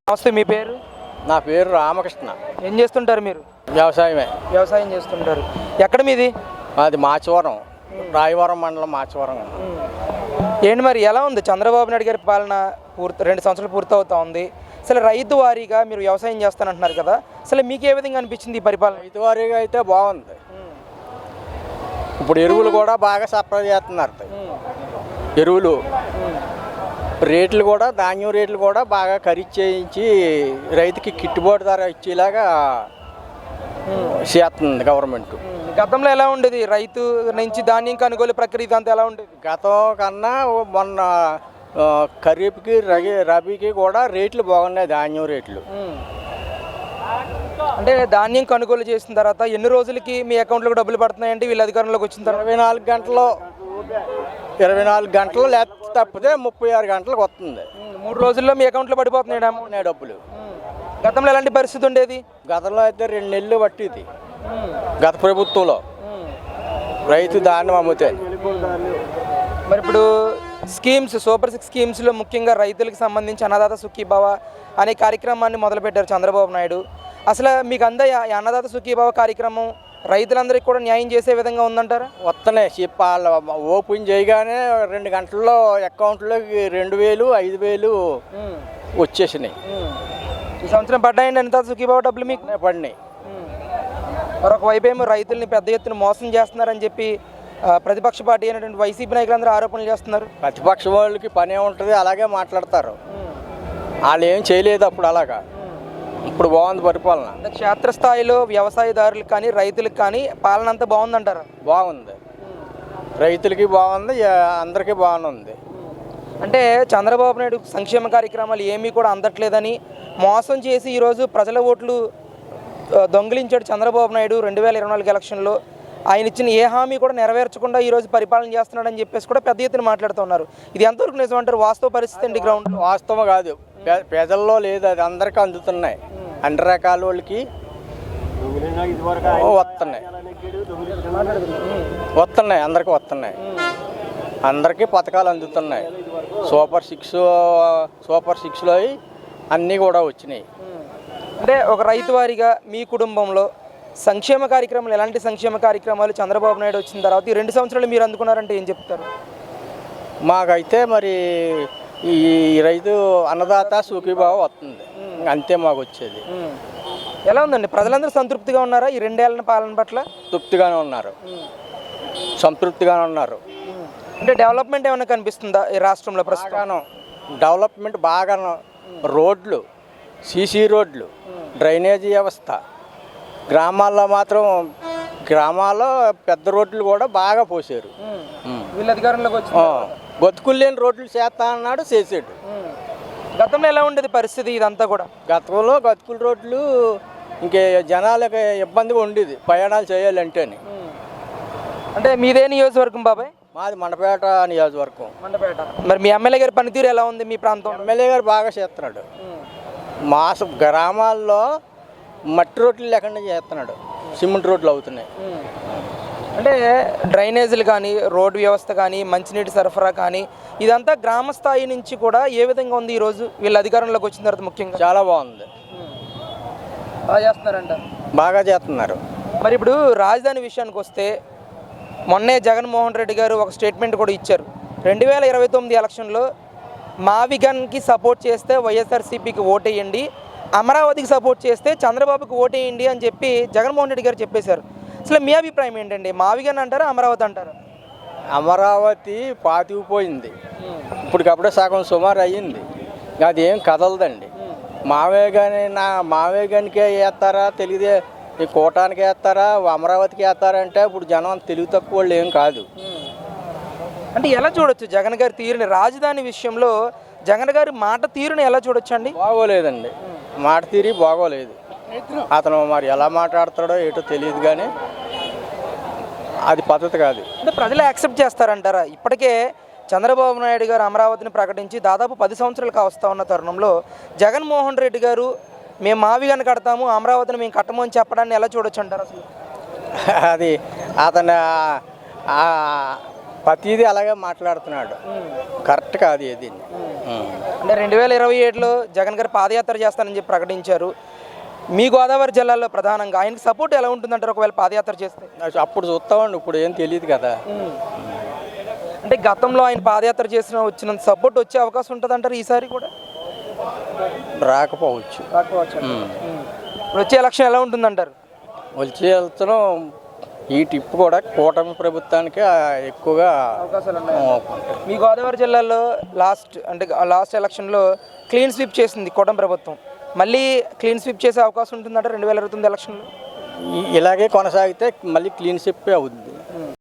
నమస్తే, మీ పేరు? నా పేరు రామకృష్ణ. ఏం చేస్తుంటారు మీరు? వ్యవసాయమే. వ్యవసాయం చేస్తుంటారు. ఎక్కడ మీది? అది మాచవరం, రాయవరం మండలం మాచవరం. ఏంటి మరి ఎలా ఉంది చంద్రబాబు నాయుడు గారి పాలన? 2 సంవత్సరాలు పూర్తవుతా ఉంది. అసలు రైతు వారీగా మీరు వ్యవసాయం చేస్తానంటున్నారు కదా, అసలు మీకు ఏ విధంగా అనిపించింది ఈ పరిపాలన? రైతు వారీగా అయితే బాగుంది. ఇప్పుడు ఎరువులు కూడా బాగా సప్లై చేస్తున్నారు. ఎరువులు రేట్లు కూడా, ధాన్యం రేట్లు కూడా బాగా ఖరీదు చేయించి రైతుకి గిట్టుబాటు ధర ఇచ్చేలాగా చేస్తుంది గవర్నమెంట్. గతంలో ఎలా ఉండేది? రైతు నుంచి ధాన్యం కొనుగోలు ప్రక్రియ ఇదంతా ఎలా ఉండేది? గతం కన్నా మొన్న ఖరీఫ్కి రబీకి కూడా రేట్లు బాగున్నాయి, ధాన్యం రేట్లు. అంటే ధాన్యం కొనుగోలు చేసిన తర్వాత ఎన్ని రోజులకి మీ అకౌంట్లోకి డబ్బులు పడుతున్నాయంటే వీళ్ళు అధికారంలోకి వచ్చిన తర్వాత? 24 గంటలు లేకపోతే తప్పితే 36 గంటలకు వస్తుంది. 3 రోజుల్లో మీ అకౌంట్లో పడిపోతున్నాయి డబ్బులు. గతంలో ఎలాంటి పరిస్థితి ఉండేది? గతంలో అయితే 2 నెలలు పట్టింది. గత ప్రభుత్వంలో రైతు ధాన్యం అమ్ముతే. మరి ఇప్పుడు స్కీమ్స్, సూపర్ 6 స్కీమ్స్లో ముఖ్యంగా రైతులకు సంబంధించి అన్నదాత సుఖీభవ అనే కార్యక్రమాన్ని మొదలుపెట్టారు చంద్రబాబు నాయుడు. అసలు మీకు ఈ అన్నదాత సుఖీభవ కార్యక్రమం రైతులందరికీ కూడా న్యాయం చేసే విధంగా ఉందంటారా? వస్తున్నాయి. చెప్పాలి, ఓపెన్ చేయగానే 2 గంటల్లో అకౌంట్లోకి 2000, 5000 వచ్చేసినాయి. ఈ సంవత్సరం పడ్డాయండి అన్నదాత సుఖీభవ డబ్బులు? మీకు పడినాయి. మరొక వైపు ఏమో రైతుల్ని పెద్ద ఎత్తున మోసం చేస్తున్నారని చెప్పి ప్రతిపక్ష పార్టీ అయినటువంటి వైసీపీ నాయకులందరూ ఆరోపణలు చేస్తున్నారు. ప్రతిపక్ష వాళ్ళకి పనే ఉంటుంది, అలాగే మాట్లాడతారు. వాళ్ళు ఏం చేయలేదు అప్పుడు, అలాగా. ఇప్పుడు బాగుంది పరిపాలన. క్షేత్రస్థాయిలో వ్యవసాయదారులకు కానీ రైతులకు కానీ పాలన అంతా బాగుందంటారా? బాగుంది, రైతులకి బాగుంది, అందరికీ బాగుంది. అంటే చంద్రబాబు నాయుడు సంక్షేమ కార్యక్రమాలు ఏమీ కూడా అందట్లేదని మోసం చేసి ఈరోజు ప్రజల ఓట్లు దొంగిలించాడు చంద్రబాబు నాయుడు 2024 ఎలక్షన్లో. ఆయన ఇచ్చిన ఏ హామీ కూడా నెరవేర్చకుండా ఈరోజు పరిపాలన చేస్తున్నాడని చెప్పేసి కూడా పెద్ద ఎత్తున మాట్లాడుతున్నారు. ఇది ఎంతవరకు నిజం అంటారు? వాస్తవ పరిస్థితి అండి గ్రౌండ్? వాస్తవం కాదు, ప్రజల్లో లేదు, అది అందరికీ అందుతున్నాయి. అన్ని రకాల వాళ్ళకి వస్తున్నాయి, అందరికీ వస్తున్నాయి. అందరికీ పథకాలు అందుతున్నాయి. సూపర్ 6లో అన్నీ కూడా వచ్చినాయి. అంటే ఒక రైతు వారిగా మీ కుటుంబంలో సంక్షేమ కార్యక్రమాలు, ఎలాంటి సంక్షేమ కార్యక్రమాలు చంద్రబాబు నాయుడు వచ్చిన తర్వాత ఈ 2 సంవత్సరాలు మీరు అందుకున్నారంటే ఏం చెప్తారు? మాకైతే మరి ఈ రైతు అన్నదాత సుఖీభావ వస్తుంది, అంతే మాకు వచ్చేది. ఎలా ఉందండి? ప్రజలందరూ సంతృప్తిగా ఉన్నారా ఈ 2 ఏళ్ల పాలన పట్ల? తృప్తిగానే ఉన్నారు, సంతృప్తిగానే ఉన్నారు. అంటే డెవలప్మెంట్ ఏమైనా కనిపిస్తుందా ఈ రాష్ట్రంలో ప్రస్తుతం? డెవలప్మెంట్ బాగాను. రోడ్లు, సీసీ రోడ్లు, డ్రైనేజీ వ్యవస్థ, గ్రామాల్లో పెద్ద రోడ్లు కూడా బాగా పోసారు. వీళ్ళ అధికారంలోకి వచ్చి బతుకులు లేని రోడ్లు చేస్తా అన్నాడు, చేసాడు. గతంలో ఎలా ఉండేది పరిస్థితి ఇదంతా కూడా? గతంలో బతుకుల రోడ్లు ఇంకే జనాలకు ఇబ్బందిగా ఉండేది ప్రయాణాలు చేయాలంటేనే. అంటే మీదే నియోజకవర్గం బాబాయ్? మాది మండపేట నియోజకవర్గం. మండపేట. మరి మీ ఎమ్మెల్యే గారి పనితీరు ఎలా ఉంది మీ ప్రాంతం? ఎమ్మెల్యే గారు బాగా చేస్తున్నాడు. గ్రామాల్లో మట్టి రోడ్లు లేకుండా చేస్తున్నాడు, సిమెంట్ రోడ్లు అవుతున్నాయి. అంటే డ్రైనేజీలు కానీ, రోడ్డు వ్యవస్థ కానీ, మంచినీటి సరఫరా కానీ, ఇదంతా గ్రామ స్థాయి నుంచి కూడా ఏ విధంగా ఉంది ఈరోజు వీళ్ళ అధికారంలోకి వచ్చిన తర్వాత? ముఖ్యంగా చాలా బాగుంది, బాగా చేస్తున్నారంట. బాగా చేస్తున్నారు. మరి ఇప్పుడు రాజధాని విషయానికి వస్తే మొన్నే జగన్మోహన్ రెడ్డి గారు ఒక స్టేట్మెంట్ కూడా ఇచ్చారు. 2029 ఎలక్షన్లో మావిగన్కి సపోర్ట్ చేస్తే వైఎస్ఆర్సీపీకి ఓటేయండి, అమరావతికి సపోర్ట్ చేస్తే చంద్రబాబుకి ఓటేయండి అని చెప్పి జగన్మోహన్ రెడ్డి గారు చెప్పేశారు. అసలు మీ అభిప్రాయం ఏంటండి? మావిగన్ అంటారా, అమరావతి అంటారా? అమరావతి పాతిపోయింది, ఇప్పటికప్పుడే సగం సుమారు అయ్యింది, అది ఏం కదలదండి. మావేగానికే వేస్తారా, తెలియదే ఈ కూటానికి వేస్తారా, అమరావతికి వేస్తారంటే ఇప్పుడు జనం తెలివి తక్కువ వాళ్ళు ఏం కాదు. అంటే ఎలా చూడొచ్చు జగన్ గారి తీరుని? రాజధాని విషయంలో జగన్ గారి మాట తీరుని ఎలా చూడొచ్చు అండి? బాగోలేదండి, మాట తీరి బాగోలేదు. అతను మరి ఎలా మాట్లాడతాడో ఏటో తెలియదు, కానీ అది పద్ధతి కాదు. అంటే ప్రజలు యాక్సెప్ట్ చేస్తారంటారా? ఇప్పటికే చంద్రబాబు నాయుడు గారు అమరావతిని ప్రకటించి దాదాపు 10 సంవత్సరాలు కావస్తా ఉన్న తరుణంలో జగన్మోహన్ రెడ్డి గారు మేము మావిగన్ కడతాము, అమరావతిని మేము కట్టము అని చెప్పడాన్ని ఎలా చూడొచ్చు అంటారు అసలు? అది అతను ప్రతిదీ అలాగే మాట్లాడుతున్నాడు. కరెక్ట్ కాదు ఇది. అంటే 2027లో జగన్ గారు పాదయాత్ర చేస్తానని చెప్పి ప్రకటించారు. మీ గోదావరి జిల్లాలో ప్రధానంగా ఆయనకి సపోర్ట్ ఎలా ఉంటుందంటారు ఒకవేళ పాదయాత్ర చేస్తే? అప్పుడు చూస్తామండి, ఇప్పుడు ఏం తెలియదు కదా. అంటే గతంలో ఆయన పాదయాత్ర చేసిన వచ్చినంత సపోర్ట్ వచ్చే అవకాశం ఉంటుంది అంటారు ఈసారి కూడా? రాకపోవచ్చు. ఇప్పుడు వచ్చే ఎలక్షన్ ఎలా ఉంటుందంటారు? వచ్చే వెళ్తున్నాం. ఈ టిప్ కూడా కూటమి ప్రభుత్వానికి ఎక్కువగా అవకాశాలు ఉన్నాయి. మీ గోదావరి జిల్లాలో లాస్ట్ ఎలక్షన్లో క్లీన్ స్వీప్ చేసింది కూటమి ప్రభుత్వం. మళ్ళీ క్లీన్ స్వీప్ చేసే అవకాశం ఉంటుందంటారు 2029 ఎలక్షన్లో? ఇలాగే కొనసాగితే మళ్ళీ క్లీన్ స్వీప్ అవుద్ది.